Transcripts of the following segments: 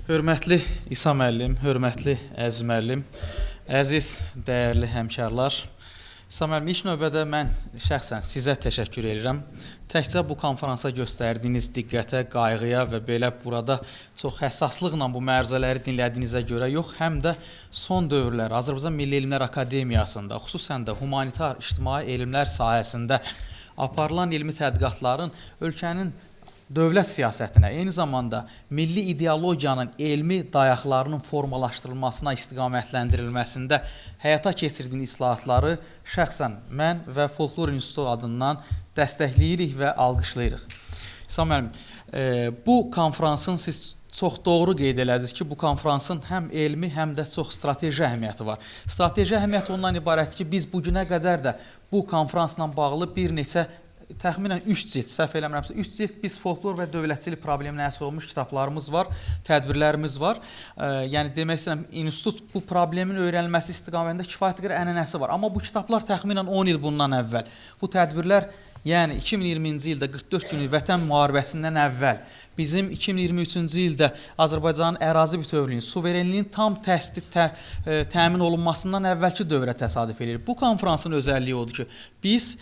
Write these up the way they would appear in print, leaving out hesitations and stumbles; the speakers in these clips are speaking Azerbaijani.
Hörmətli İsa müəllim, hörmətli Əziz müəllim, əziz, dəyərli həmkarlar. İsa müəllim, ilk növbədə mən şəxsən sizə təşəkkür edirəm. Təkcə bu konferansa göstərdiyiniz diqqətə, qayğıya və belə burada çox həssaslıqla bu məruzələri dinlədiyinizə görə yox, həm də son dövrlər Azərbaycan Milli Elmlər Akademiyasında, xüsusən də humanitar, ictimai elmlər sahəsində aparılan elmi tədqiqatların ölkənin dövlət siyasətinə, eyni zamanda milli ideologiyanın elmi dayaqlarının formalaşdırılmasına istiqamətləndirilməsində həyata keçirdiyiniz islahatları şəxsən mən və Folklor İnstitutu adından dəstəkləyirik və alqışlayırıq. İsa müəllim, bu konferansın siz çox doğru qeyd elədiniz ki, bu konferansın həm elmi, həm də çox strateji əhəmiyyəti var. Strateji əhəmiyyəti ondan ibarətdir ki, biz bu günə qədər də bu konferansla bağlı bir neçə təxminən 3 cilt, səhv eləmirəmsə, 3 cilt biz folklor və dövlətçilik probleminə əsas olmuş kitablarımız var, tədbirlərimiz var. Yəni demək istəyirəm, institut bu problemin öyrənilməsi istiqamətində kifayət qədər ənənəsi var. Amma bu kitablar təxminən 10 il bundan əvvəl, bu tədbirlər, yəni 2020-ci ildə 44 günlük Vətən müharibəsindən əvvəl, bizim 2023-cü ildə Azərbaycanın ərazi bütövlüyünün, suverenliyin tam təmin olunmasından əvvəlki dövrə təsadüf edir. Bu konferansın özəlliyi odur ki, biz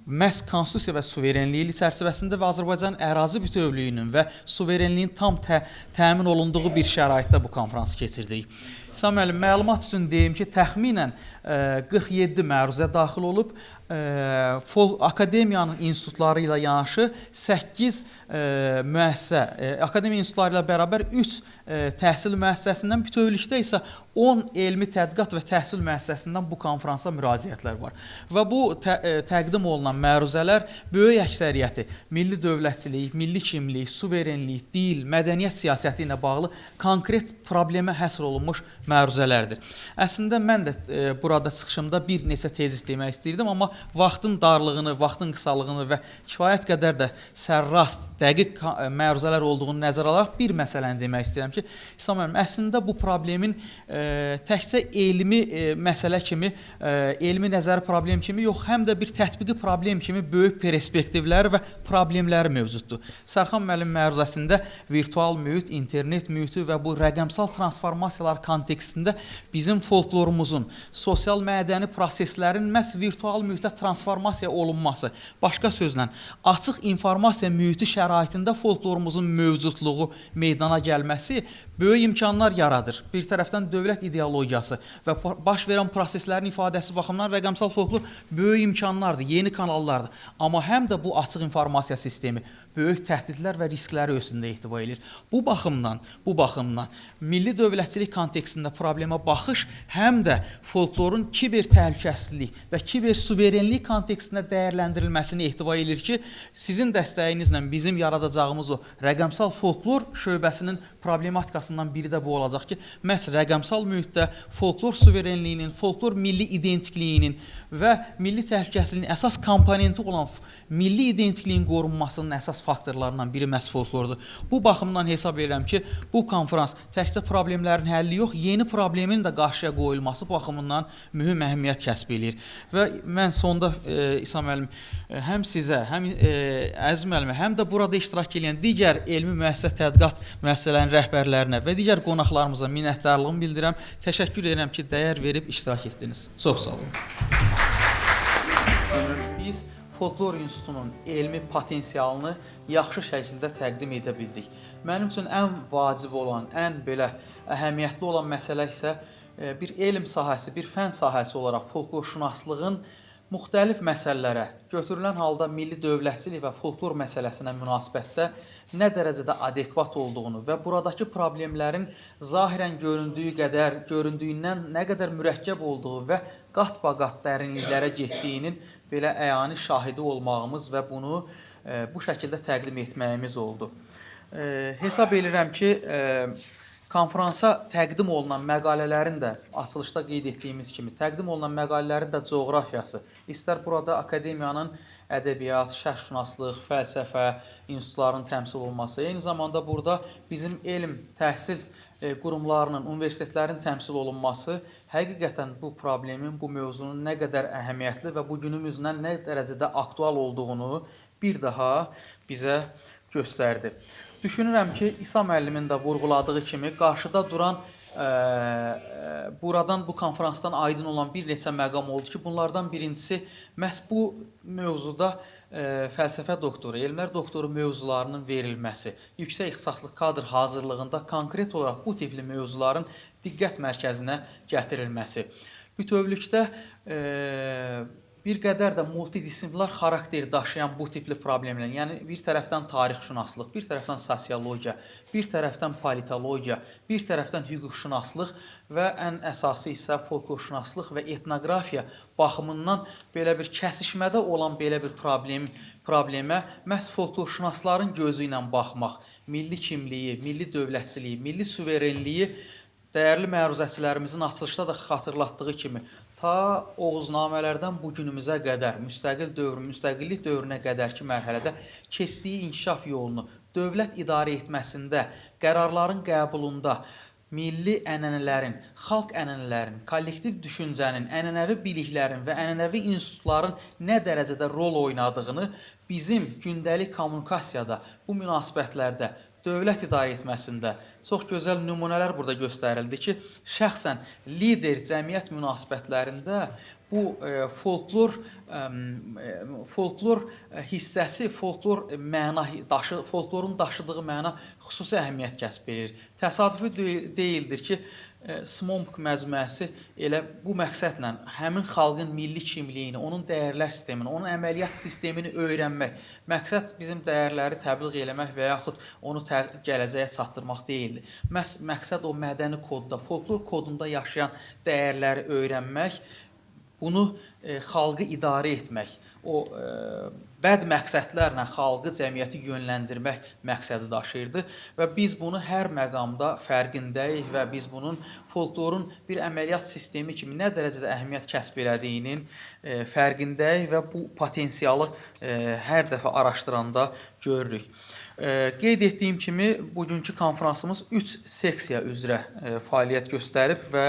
məhz konstitusiya və suverenliyi çərçivəsində və Azərbaycanın ərazi bütövlüyünün və suverenliyin tam təmin olunduğu bir şəraitdə bu konferansı keçirdik. İsa müəllim, məlumat üçün deyim ki, təxminən 47 məruzə daxil olub, akademiyanın institutları ilə yanaşı 8 müəssisə, akademiya institutları ilə bərabər 3 təhsil müəssisəsindən, bütövlükdə isə 10 elmi tədqiqat və təhsil müəssisəsindən bu konferansa müraciətlər var. Və bu təqdim olunan məruzələr böyük əksəriyyəti milli dövlətçilik, milli kimlik, suverenlik, dil, mədəniyyət siyasəti ilə bağlı konkret problemə həsr olunmuş məruzələrdir. Əslində mən də burada çıxışımda bir neçə tezis demək istəyirdim, amma vaxtın darlığını, vaxtın qısalığını və kifayət qədər də sərrast, dəqiq məruzələr olduğunu nəzərə alaraq bir məsələni demək istəyirəm ki, İsa müəllim, əslində bu problemin təkcə elmi məsələ kimi, elmi nəzəri problem kimi yox, həm də bir tətbiqi problem kimi böyük perspektivləri və problemləri mövcuddur. Sərxan müəllim məruzəsində virtual mühit, internet mühiti və bu rəqəmsal transformasiyalar kontekstində bizim folklorumuzun, sosial mədəni proseslərin məhz virtual mühitə transformasiya olunması, başqa sözlə, açıq informasiya mühiti şəraitində folklorumuzun mövcudluğu meydana gəlməsi böyük imkanlar yaradır. Bir tərəfdən dövlət ideologiyası və baş verən proseslərin ifadəsi baxımından rəqəmsal folklor böyük imkanlardır, yeni kanallardır. Amma həm də bu açıq informasiya sistemi böyük təhdidlər və riskləri özündə ehtiva edir. Bu baxımdan milli dövlətçilik kontekstində problemə baxış həm də folklorun kiber təhlükəsizlik və kiber suverenlik kontekstində dəyərləndirilməsini ehtiva edir ki, sizin dəstəyinizlə bizim yaradacağımız o rəqəmsal folklor şöbəsinin problematikasından biri də bu olacaq ki, məhz rəqəmsal mühitdə folklor suverenliyinin, folklor milli identikliyinin və milli təhlükəsizliyin əsas komponenti olan milli identikliyin qorunmasının əsas faktorlarından biri məhz folklordur. Bu baxımdan hesab edirəm ki, bu konferans təkcə problemlərin həlli yox, yeni problemin də qarşıya qoyulması baxımından mühüm əhəmiyyət kəsb edir. Və mən sonda İsa müəllim, həm sizə, həm Əziz müəllimə, həm də burada iştirak edən digər elmi müəssisə tədqiqat müəssisələrinin rəhbərlərinə və digər qonaqlarımıza minnətdarlığımı bildirirəm. Təşəkkür edirəm ki, dəyər verib iştirak etdiniz. Çox sağ olun. Biz Folklor İnstitutunun elmi potensialını yaxşı şəkildə təqdim edə bildik. Mənim üçün ən vacib olan, ən belə əhəmiyyətli olan məsələ isə bir elm sahəsi, bir fən sahəsi olaraq folklorşünaslığın müxtəlif məsələlərə, götürülən halda milli dövlətçilik və folklor məsələsinə münasibətdə nə dərəcədə adekvat olduğunu və buradakı problemlərin zahirən göründüyündən nə qədər mürəkkəb olduğu və qat-baqat dərinliklərə getdiyinin belə əyani şahidi olmağımız və bunu bu şəkildə təqdim etməyimiz oldu. Hesab edirəm ki, konferansa təqdim olunan məqalələrin də, açılışda qeyd etdiyimiz kimi, təqdim olunan məqalələrin də coğrafiyası, istər burada akademiyanın ədəbiyyat, şərqşünaslıq, fəlsəfə institutlarının təmsil olunması, eyni zamanda burada bizim elm, təhsil qurumlarının, universitetlərin təmsil olunması həqiqətən bu problemin, bu mövzunun nə qədər əhəmiyyətli və bu günümüzdən nə dərəcədə aktual olduğunu bir daha bizə göstərdi. düşünürəm ki, İsa müəllimin də vurğuladığı kimi qarşıda duran buradan bu konfransdan aydın olan bir neçə məqam oldu ki, bunlardan birincisi məhz bu mövzuda fəlsəfə doktoru, elmlər doktoru mövzularının verilməsi, yüksək ixtisaslıq kadr hazırlığında konkret olaraq bu tipli mövzuların diqqət mərkəzinə gətirilməsi. Bütövlükdə bir qədər də multidisiplinlər xarakter daşıyan bu tipli problemlər, yəni bir tərəfdən tarixşünaslıq, bir tərəfdən sosiologiya, bir tərəfdən politologiya, bir tərəfdən hüquqşünaslıq və ən əsası isə folklorşünaslıq və etnoqrafiya baxımından belə bir kəsişmədə olan belə bir problemə məhz folklorşünasların gözü ilə baxmaq, milli kimliyi, milli dövlətçiliyi, milli suverenliyi dəyərli məruzəçilərimizin açılışda da xatırlatdığı kimi ta Oğuznamələrdən bu günümüzə qədər, müstəqillik dövrünə qədərki mərhələdə keçdiyi inkişaf yolunu dövlət idarə etməsində, qərarların qəbulunda, milli ənənələrin, xalq ənənələrin, kollektiv düşüncənin, ənənəvi biliklərin və ənənəvi institutların nə dərəcədə rol oynadığını bizim gündəlik kommunikasiyada, bu münasibətlərdə, dövlət idarə etməsində çox gözəl nümunələr burada göstərildi ki, şəxsən lider cəmiyyət münasibətlərində bu folklor hissəsi, folklorun daşıdığı məna xüsusi əhəmiyyət kəsb edir. Təsadüfi deyildir ki, Smombuk məcmuəsi elə bu məqsədlə həmin xalqın milli kimliyini, onun dəyərlər sistemini, onun əməliyyat sistemini öyrənmək, məqsəd bizim dəyərləri təbliğ eləmək və yaxud onu gələcəyə çatdırmaq deyildi. Məqsəd o mədəni kodda, folklor kodunda yaşayan dəyərləri öyrənmək, bunu xalqı idarə etmək, o bəd məqsədlərlə xalqı, cəmiyyəti yönləndirmək məqsədi daşıyırdı və biz bunu hər məqamda fərqindəyik və biz bunun folklorun bir əməliyyat sistemi kimi nə dərəcədə əhəmiyyət kəsb elədiyinin fərqindəyik və bu potensialı hər dəfə araşdıranda görürük. Qeyd etdiyim kimi, bugünkü konfransımız 3 seksiya üzrə fəaliyyət göstərib və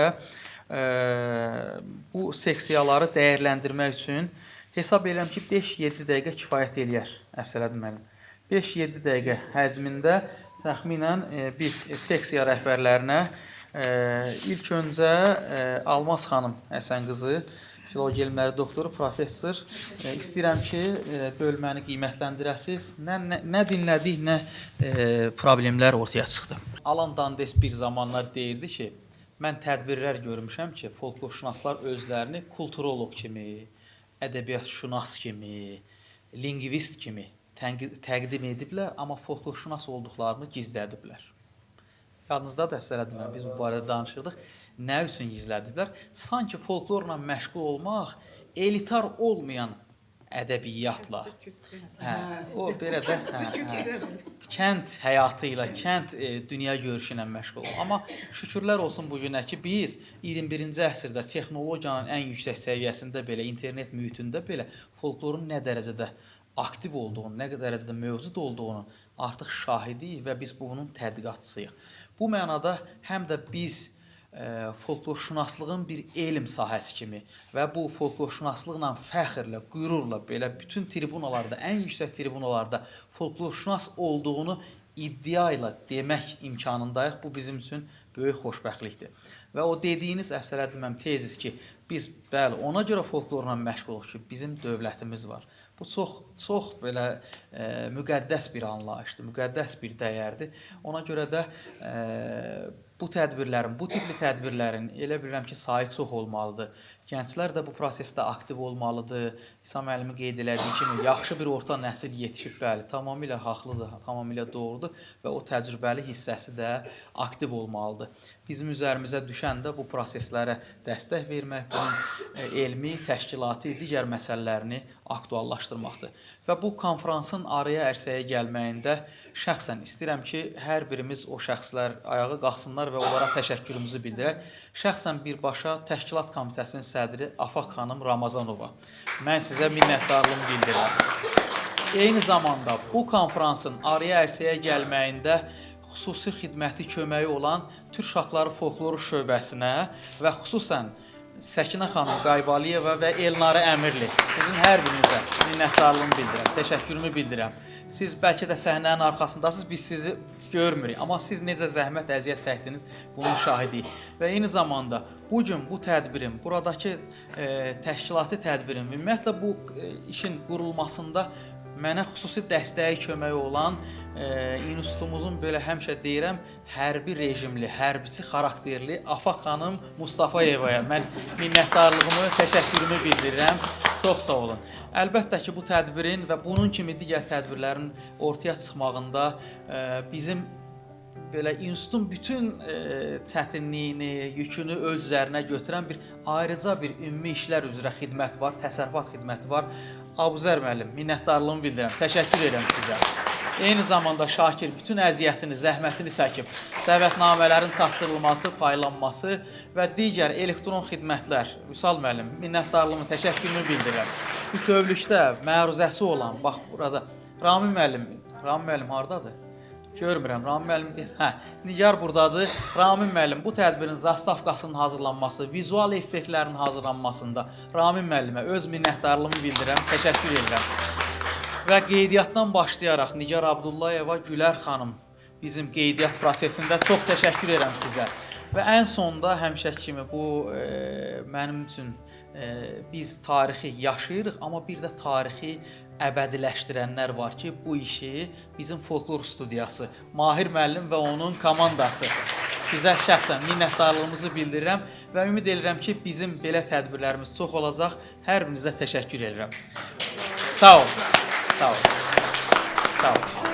bu seksiyaları dəyərləndirmək üçün hesab edirəm ki, 5-7 dəqiqə kifayət eləyər, Əfsələddin müəllim. 5-7 dəqiqə həcmində təxminən biz seksiya rəhbərlərinə ilk öncə Almaz xanım Həsən qızı, filologiya elmləri doktoru, professor, istəyirəm ki, bölməni qiymətləndirəsiz. Nə dinlədik, nə problemlər ortaya çıxdı. Alan Dandes bir zamanlar deyirdi ki, mən tədbirlər görmüşəm ki, folklorşünaslar özlərini kulturoloq kimi, ədəbiyyatşünas kimi, lingvist kimi təqdim ediblər, amma folklorşünas olduqlarını gizlədiblər. Yadınızdadır, Əfsələddin müəllim, biz bu barədə danışırdıq. Nə üçün gizlədiblər? Sanki folklorla məşğul olmaq elitar olmayan ədəbiyyatla, o belə də kənd həyatı ilə, kənd dünya görüşü ilə məşğul olur. Amma şükürlər olsun bu günə ki, biz 21-ci əsrdə texnologiyanın ən yüksək səviyyəsində belə, internet mühitində belə folklorun nə dərəcədə aktiv olduğunu, nə dərəcədə mövcud olduğunu artıq şahidiyik və biz bunun tədqiqatçısıyıq. Bu mənada həm də biz folklorşünaslığın bir elm sahəsi kimi və bu folklorşünaslıqla fəxrlə, qürurla belə bütün tribunalarda, ən yüksək tribunalarda folklorşünas olduğunu iddia ilə demək imkanındayıq. Bu bizim üçün böyük xoşbəxtlikdir. Və o dediyiniz, Əfsələddin müəllim, tezis ki, biz bəli, ona görə folklorla məşğuluq ki, bizim dövlətimiz var. Bu çox belə müqəddəs bir anlayışdır, müqəddəs bir dəyərdir. Ona görə də bu tədbirlərin, bu tipli tədbirlərin elə bilirəm ki, sayı çox olmalıdır. Gənclər də bu prosesdə aktiv olmalıdır. İsa müəllimi qeyd elədiyi kimi, yaxşı bir orta nəsil yetişib, bəli, tamamilə haqlıdır, tamamilə doğrudur və o təcrübəli hissəsi də aktiv olmalıdır. Bizim üzərimizə düşən də bu proseslərə dəstək vermək, bunun elmi, təşkilati, digər məsələlərini aktuallaşdırmaqdır. Və bu konfransın araya ərsəyə gəlməyində şəxsən istəyirəm ki, hər birimiz o şəxslər ayağa qalxsınlar və onlara təşəkkürümüzü bildirək. Şəxsən birbaşa təşkilat komitəsinin sədri Afaq xanım Ramazanova. Mən sizə minnətdarlığımı bildirirəm. Eyni zamanda bu konfransın araya ərsəyə gəlməyində xüsusi xidməti köməyi olan Türk Uşaqları Folkloru şöbəsinə və xüsusən Səkinə xanım Qaybaliyeva və Elnarə Əmirli, sizin hər birinizə minnətdarlığımı bildirirəm, təşəkkürümü bildirirəm. Siz bəlkə də səhnənin arxasındasınız, biz sizi görmürük. Amma siz necə zəhmət, əziyyət çəkdiniz, bunun şahidiyik. Və eyni zamanda bu gün bu tədbirin, buradakı təşkilati tədbirin, ümumiyyətlə bu işin qurulmasında mənə xüsusi dəstəyi köməyi olan institutumuzun belə həmişə deyirəm, hərbi rejimli, hərbiçi xarakterli Afaq xanım Mustafayevaya mən minnətdarlığımı, təşəkkürümü bildirirəm. Çox sağ olun. Əlbəttə ki, bu tədbirin və bunun kimi digər tədbirlərin ortaya çıxmağında bizim belə institutun bütün çətinliyini, yükünü öz üzərinə götürən bir ayrıca bir ümumi işlər üzrə xidmət var, təsərrüfat xidməti var. Abuzər müəllim, minnətdarlığımı bildirirəm, təşəkkür edirəm sizə. Eyni zamanda Şakir bütün əziyyətini, zəhmətini çəkib, dəvətnamələrin çatdırılması, paylanması və digər elektron xidmətlər, Vüsal müəllim, minnətdarlığımı, təşəkkürümü bildirirəm. Bütövlükdə məruzəsi olan, bax burada, Rami müəllim hardadır? Görmürəm, Rami müəllim deyir. Nigar buradadır. Rami müəllim bu tədbirin zastavkasının hazırlanması, vizual effektlərin hazırlanmasında Rami müəllimə öz minnətdarlığımı bildirirəm, təşəkkür edirəm. Və qeydiyyatdan başlayaraq Nigar Abdullayeva, Gülər xanım bizim qeydiyyat prosesində çox təşəkkür edirəm sizə. Və ən sonda həmişəki kimi bu mənim üçün biz tarixi yaşayırıq, amma bir də tarixi əbədiləşdirənlər var ki, bu işi bizim folklor studiyası, Mahir müəllim və onun komandası. Sizə şəxsən minnətdarlığımızı bildirirəm və ümid edirəm ki, bizim belə tədbirlərimiz çox olacaq. Hər birinizə təşəkkür edirəm. Sağ olun. Sağ olun. Sağ olun.